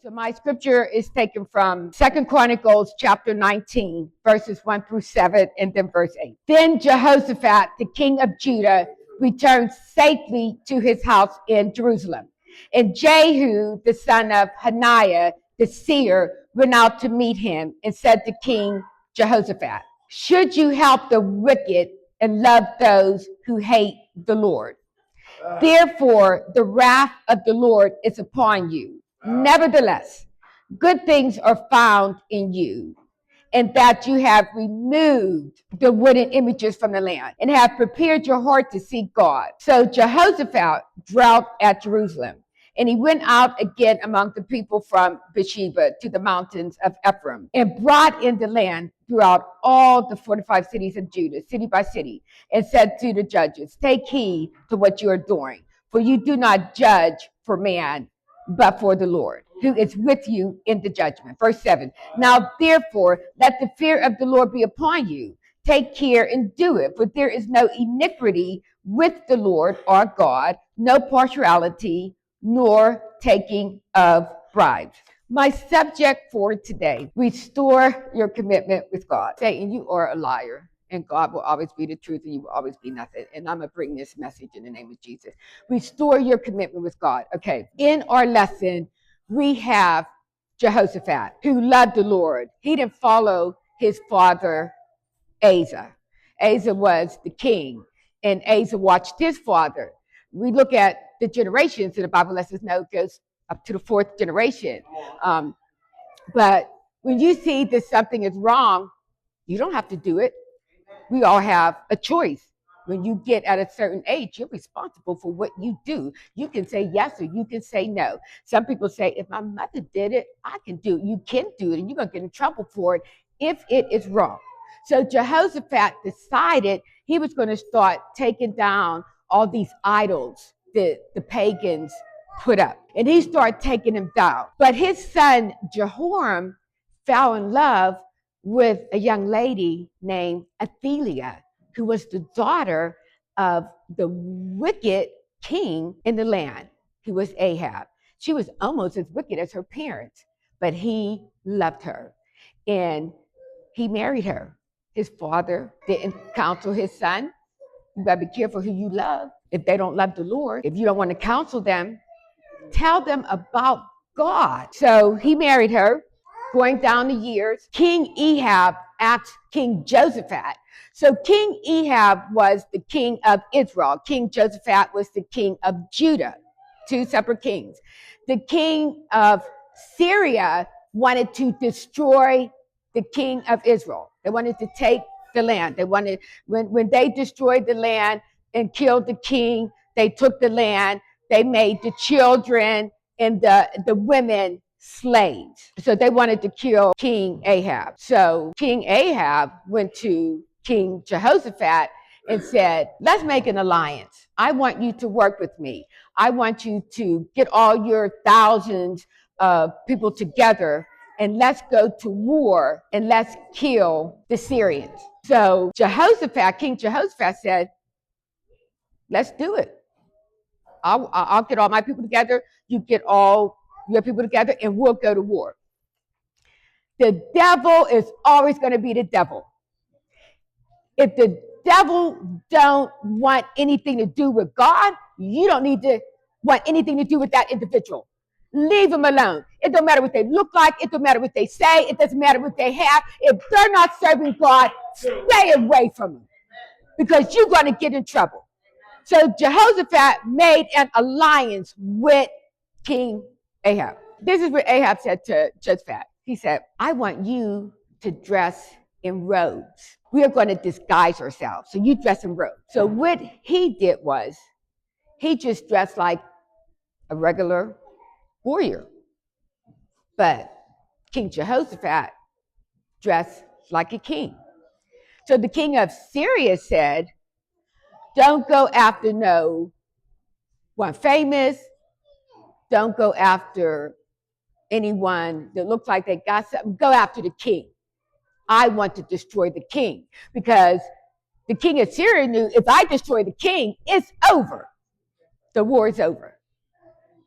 So my scripture is taken from 2 Chronicles chapter 19, verses 1 through 7, and then verse 8. Then Jehoshaphat, the king of Judah, returned safely to his house in Jerusalem. And Jehu, the son of Hananiah, the seer, went out to meet him and said to King Jehoshaphat, "Should you help the wicked and love those who hate the Lord? Therefore, the wrath of the Lord is upon you. Nevertheless, good things are found in you, and that you have removed the wooden images from the land and have prepared your heart to seek God." So Jehoshaphat dwelt at Jerusalem, and he went out again among the people from Beersheba to the mountains of Ephraim, and brought in the land throughout all the 45 cities of Judah, city by city, and said to the judges, "Take heed to what you are doing, for you do not judge for man, but for the Lord, who is with you in the judgment." Verse 7, "Now therefore let the fear of the Lord be upon you. Take care and do it, for there is no iniquity with the Lord our God, no partiality, nor taking of bribes." My subject for today: restore your commitment with God. Satan, you are a liar, and God will always be the truth, and you will always be nothing. And I'm going to bring this message in the name of Jesus. Restore your commitment with God. Okay, in our lesson, we have Jehoshaphat, who loved the Lord. He didn't follow his father, Asa. Asa was the king, and Asa watched his father. We look at the generations, and the Bible lets us know it goes up to the fourth generation. But when you see that something is wrong, you don't have to do it. We all have a choice. When you get at a certain age, you're responsible for what you do. You can say yes or you can say no. Some people say, if my mother did it, I can do it. You can do it, and you're going to get in trouble for it if it is wrong. So Jehoshaphat decided he was going to start taking down all these idols that the pagans put up. And he started taking them down. But his son Jehoram fell in love with a young lady named Athaliah, who was the daughter of the wicked king in the land, who was Ahab. She was almost as wicked as her parents, but he loved her, and he married her. His father didn't counsel his son. You better be careful who you love. If they don't love the Lord, if you don't want to counsel them, tell them about God. So he married her. Going down the years, King Ahab asked King Jehoshaphat. So King Ahab was the king of Israel. King Jehoshaphat was the king of Judah, two separate kings. The king of Syria wanted to destroy the king of Israel. They wanted to take the land. They wanted, when they destroyed the land and killed the king, they took the land. They made the children and the women slaves. So they wanted to kill King Ahab. So King Ahab went to King Jehoshaphat and said, "Let's make an alliance. I want you to work with me. I want you to get all your thousands of people together, and let's go to war, and let's kill the Syrians." So King Jehoshaphat said, "Let's do it. I'll get all my people together. You get all your people together, and we'll go to war." The devil is always going to be the devil. If the devil don't want anything to do with God, you don't need to want anything to do with that individual. Leave them alone. It don't matter what they look like. It don't matter what they say. It doesn't matter what they have. If they're not serving God, stay away from them, because you're going to get in trouble. So Jehoshaphat made an alliance with King Ahab. This is what Ahab said to Jehoshaphat. He said, "I want you to dress in robes. We are going to disguise ourselves. So you dress in robes." So what he did was, he just dressed like a regular warrior. But King Jehoshaphat dressed like a king. So the king of Syria said, "Don't go after no one famous. Don't go after anyone that looks like they got something. Go after the king. I want to destroy the king." Because the king of Syria knew, if I destroy the king, it's over. The war is over.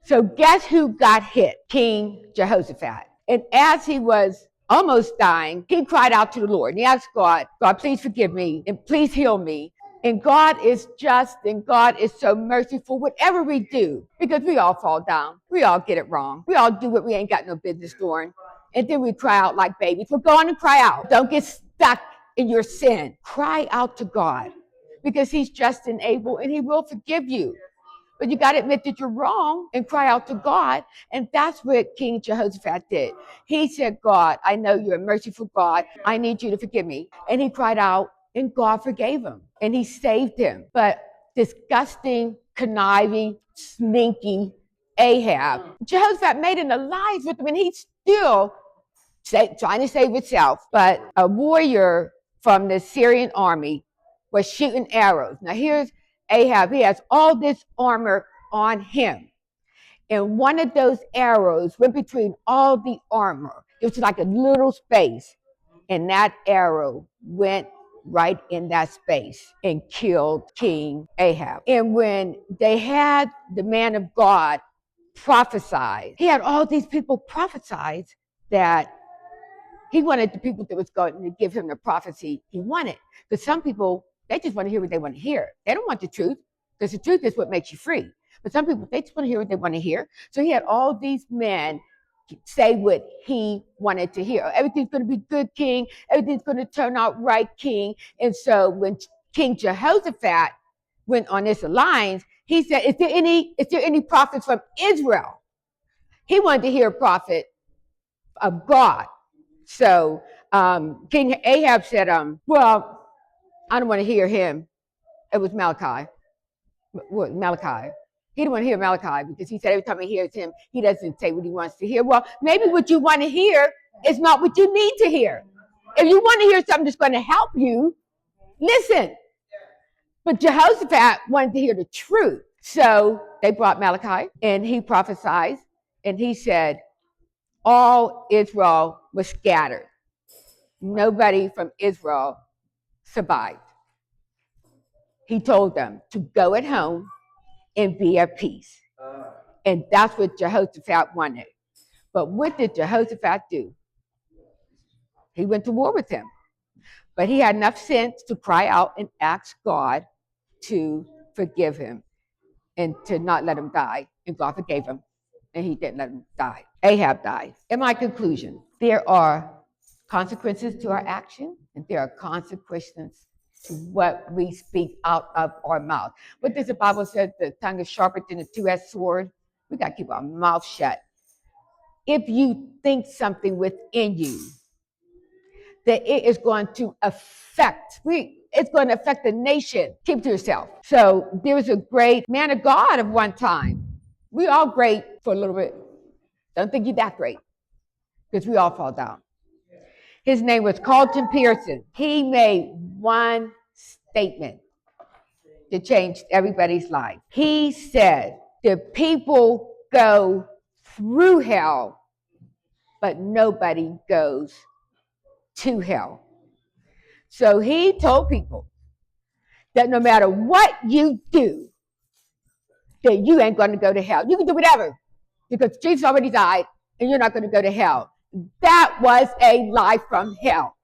So guess who got hit? King Jehoshaphat. And as he was almost dying, he cried out to the Lord. And he asked God, God, please forgive me and please heal me. And God is just and God is so merciful, whatever we do, because we all fall down. We all get it wrong. We all do what we ain't got no business doing. And then we cry out like babies. We're going to cry out. Don't get stuck in your sin. Cry out to God because he's just and able and he will forgive you. But you got to admit that you're wrong and cry out to God. And that's what King Jehoshaphat did. He said, God, I know you're a merciful God. I need you to forgive me. And he cried out and God forgave him and he saved him. But disgusting, conniving, sneaky Ahab, Jehoshaphat made an alliance with him and he's still trying to save himself. But a warrior from the Syrian army was shooting arrows. Now here's Ahab. He has all this armor on him. And one of those arrows went between all the armor. It was like a little space. And that arrow went right in that space and killed King Ahab. And when they had the man of God prophesied, he had all these people prophesied that he wanted the people that was going to give him the prophecy he wanted. Because some people, they just want to hear what they want to hear. They don't want the truth, because the truth is what makes you free. But some people, they just want to hear what they want to hear. So he had all these men say what he wanted to hear. Everything's going to be good, King. Everything's going to turn out right, King. And so when King Jehoshaphat went on this alliance, he said, is there any prophets from Israel? He wanted to hear a prophet of God. So King Ahab said, well, I don't want to hear him. It was Malachi. Malachi. He didn't want to hear Malachi because he said every time he hears him, he doesn't say what he wants to hear. Well, maybe what you want to hear is not what you need to hear. If you want to hear something that's going to help you, listen. But Jehoshaphat wanted to hear the truth. So they brought Malachi and he prophesied and he said, all Israel was scattered. Nobody from Israel survived. He told them to go at home and be at peace. And that's what Jehoshaphat wanted. But what did Jehoshaphat do? He went to war with him. But he had enough sense to cry out and ask God to forgive him and to not let him die. And God forgave him. And he didn't let him die. Ahab died. In my conclusion, there are consequences to our action, and there are consequences to what we speak out of our mouth. What does the Bible say? The tongue is sharper than a two-edged sword. We got to keep our mouth shut. If you think something within you that it is going to affect, it's going to affect the nation, keep to yourself. So there was a great man of God of one time. We all great for a little bit. Don't think you're that great, because we all fall down. His name was Carlton Pearson. He made one statement that changed everybody's life. He said, the people go through hell, but nobody goes to hell. So he told people that no matter what you do, that you ain't going to go to hell. You can do whatever, because Jesus already died, and you're not going to go to hell. That was a lie from hell.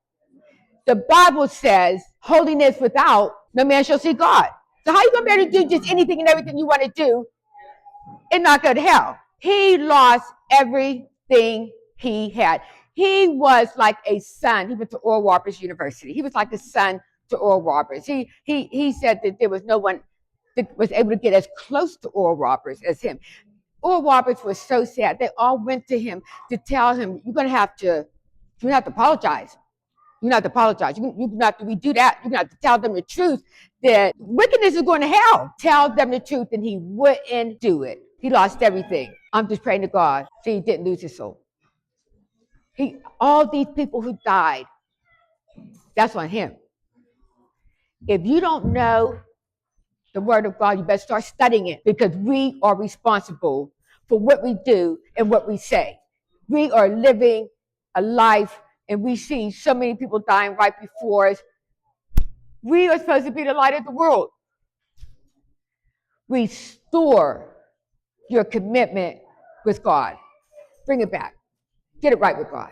The Bible says, holiness without, no man shall see God. So how are you going to be able to do just anything and everything you want to do and not go to hell? He lost everything he had. He was like a son. He went to Oral Roberts University. He was like a son to Oral Roberts. He said that there was no one that was able to get as close to Oral Roberts as him. Oral Roberts was so sad. They all went to him to tell him, you're going to have to apologize. You don't have to apologize. You don't have to redo that. You don't have to tell them the truth that wickedness is going to hell. Tell them the truth, and he wouldn't do it. He lost everything. I'm just praying to God so he didn't lose his soul. All these people who died, that's on him. If you don't know the word of God, you better start studying it, because we are responsible for what we do and what we say. We are living a life, and we see so many people dying right before us. We are supposed to be the light of the world. Restore your commitment with God. Bring it back. Get it right with God.